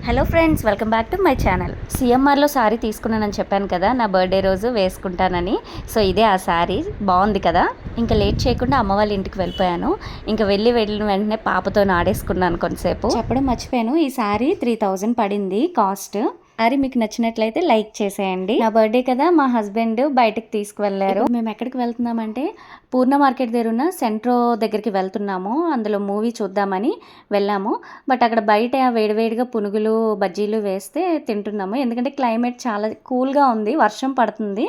Hello friends, welcome back to my channel. సిఎంఆర్లో శారీ తీసుకున్నానని చెప్పాను కదా, నా బర్త్డే రోజు వేసుకుంటానని. సో ఇదే ఆ శారీ, బాగుంది కదా. ఇంకా లేట్ చేయకుండా అమ్మ వాళ్ళ ఇంటికి వెళ్ళిపోయాను. ఇంకా వెళ్ళిన వెంటనే పాపతో ఆడేసుకున్నాను కొంతసేపు. చెప్పడం మర్చిపోయాను, ఈ శారీ 3000 పడింది కాస్ట్. శారీ మీకు నచ్చినట్లయితే లైక్ చేసేయండి. నా బర్త్డే కదా, మా హస్బెండ్ బయటకు తీసుకువెళ్ళారు. మేము ఎక్కడికి వెళ్తున్నామంటే పూర్ణ మార్కెట్ దగ్గర ఉన్న సెంట్రో దగ్గరికి వెళ్తున్నాము. అందులో మూవీ చూద్దామని వెళ్ళాము. బట్ అక్కడ బయట వేడివేడిగా పునుగులు బజ్జీలు వేస్తే తింటున్నాము. ఎందుకంటే క్లైమేట్ చాలా కూల్గా ఉంది, వర్షం పడుతుంది.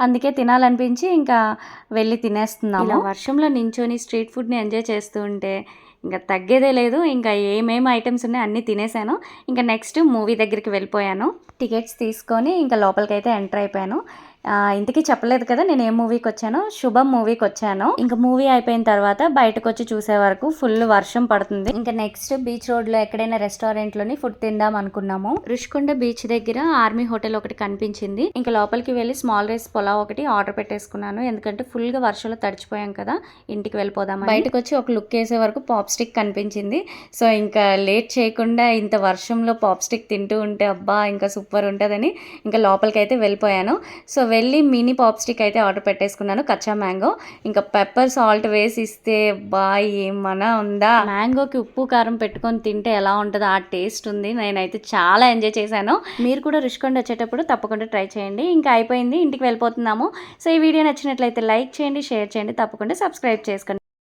అందుకే తినాలనిపించి ఇంకా వెళ్ళి తినేస్తున్నాము. ఇలా వర్షంలో నించొని స్ట్రీట్ ఫుడ్ని ఎంజాయ్ చేస్తూ ఉంటే ఇంకా తగ్గేదే లేదు. ఇంకా ఏమేమి ఐటమ్స్ ఉన్నాయో అన్నీ తినేసాను. ఇంకా నెక్స్ట్ మూవీ దగ్గరికి వెళ్ళిపోయాను. టికెట్స్ తీసుకొని ఇంకా లోపలికైతే ఎంటర్ అయిపోయాను. ఇంతకీ చెప్పలేదు కదా నేను ఏ మూవీకి వచ్చానో. శుభం మూవీకి వచ్చాను. ఇంకా మూవీ అయిపోయిన తర్వాత బయటకు వచ్చి చూసే వరకు ఫుల్ వర్షం పడుతుంది. ఇంకా నెక్స్ట్ బీచ్ రోడ్లో ఎక్కడైనా రెస్టారెంట్లోని ఫుడ్ తిందాం అనుకున్నాము. రుషికొండ బీచ్ దగ్గర ఆర్మీ హోటల్ ఒకటి కనిపించింది. ఇంకా లోపలికి వెళ్ళి స్మాల్ రైస్ పులావ్ ఒకటి ఆర్డర్ పెట్టేసుకున్నాను. ఎందుకంటే ఫుల్గా వర్షంలో తడిచిపోయాం కదా, ఇంటికి వెళ్ళిపోదాం. బయటకు వచ్చి ఒక లుక్ వేసే వరకు పాప్ స్టిక్ కనిపించింది. సో ఇంకా లేట్ చేయకుండా ఇంత వర్షంలో పాప్ స్టిక్ తింటూ ఉంటే అబ్బా ఇంకా సూపర్ ఉంటుందని ఇంకా లోపలికి అయితే వెళ్ళిపోయాను. సో వెళ్ళి మినీ పాప్ స్టిక్ అయితే ఆర్డర్ పెట్టేసుకున్నాను, కచ్చా మ్యాంగో. ఇంకా పెప్పర్ సాల్ట్ వేసి ఇస్తే బా ఏమన్నా ఉందా. మ్యాంగోకి ఉప్పు కారం పెట్టుకొని తింటే ఎలా ఉంటుందో ఆ టేస్ట్ ఉంది. నేనైతే చాలా ఎంజాయ్ చేశాను. మీరు కూడా రుషికొండ వచ్చేటప్పుడు తప్పకుండా ట్రై చేయండి. ఇంకా అయిపోయింది, ఇంటికి వెళ్ళిపోతున్నాము. సో ఈ వీడియో నచ్చినట్లయితే లైక్ చేయండి, షేర్ చేయండి, తప్పకుండా సబ్స్క్రైబ్ చేసుకోండి.